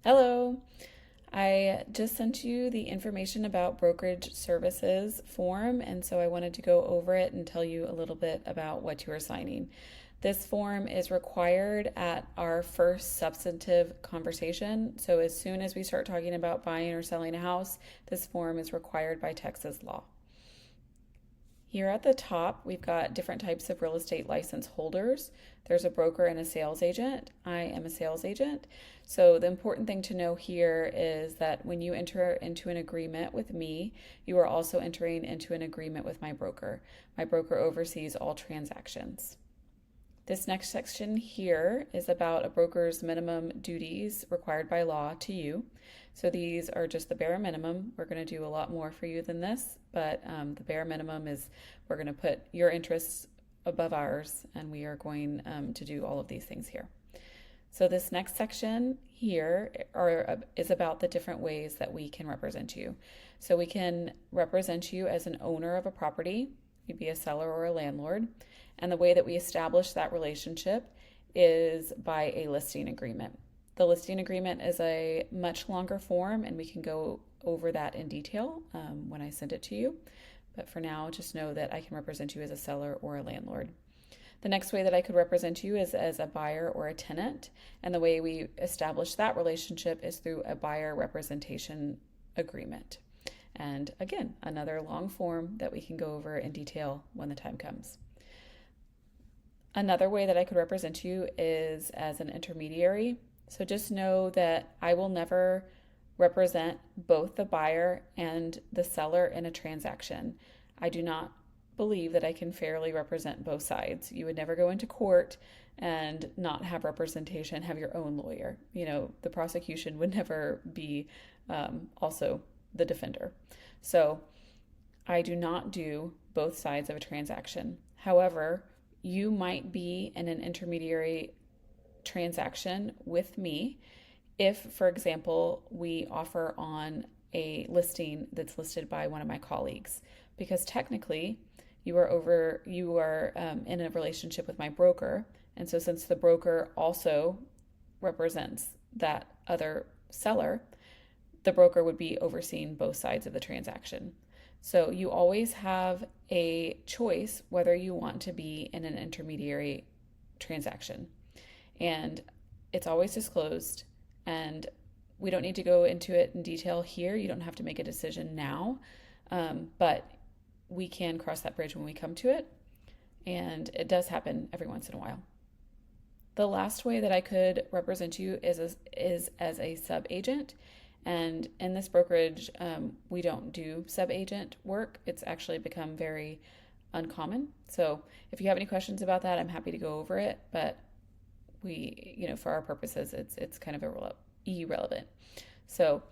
Hello. I just sent you the information about brokerage services form, and so I wanted to go over it and tell you a little bit about what you are signing. This form is required at our first substantive conversation. So as soon as we start talking about buying or selling a house, this form is required by Texas law. Here at the top, we've got different types of real estate license holders. There's a broker and a sales agent. I am a sales agent. So the important thing to know here is that when you enter into an agreement with me, you are also entering into an agreement with my broker. My broker oversees all transactions. This next section here is about a broker's minimum duties required by law to you. So these are just the bare minimum. We're going to do a lot more for you than this, but the bare minimum is we're going to put your interests above ours, and we are going to do all of these things here. So this next section here is about the different ways that we can represent you. So we can represent you as an owner of a property. You'd be a seller or a landlord. And the way that we establish that relationship is by a listing agreement. The listing agreement is a much longer form, and we can go over that in detail when I send it to you. But for now, just know that I can represent you as a seller or a landlord. The next way that I could represent you is as a buyer or a tenant. And the way we establish that relationship is through a buyer representation agreement. And again, another long form that we can go over in detail when the time comes. Another way that I could represent you is as an intermediary. So just know that I will never represent both the buyer and the seller in a transaction. I do not believe that I can fairly represent both sides. You would never go into court and not have representation, have your own lawyer. The prosecution would never be also the defender. So I do not do both sides of a transaction. However, you might be in an intermediary transaction with me if, for example, we offer on a listing that's listed by one of my colleagues, because technically you are in a relationship with my broker, and so since the broker also represents that other seller, the broker would be overseeing both sides of the transaction. So you always have a choice whether you want to be in an intermediary transaction. And it's always disclosed, and we don't need to go into it in detail here. You don't have to make a decision now, but we can cross that bridge when we come to it. And it does happen every once in a while. The last way that I could represent you is as a sub-agent. And in this brokerage, we don't do sub-agent work. It's actually become very uncommon. So if you have any questions about that, I'm happy to go over it. But for our purposes, it's kind of irrelevant. So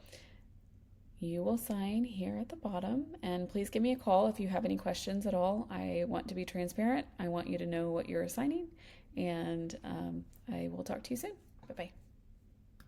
you will sign here at the bottom, and please give me a call if you have any questions at all. I want to be transparent. I want you to know what you're signing, and I will talk to you soon. Bye-bye.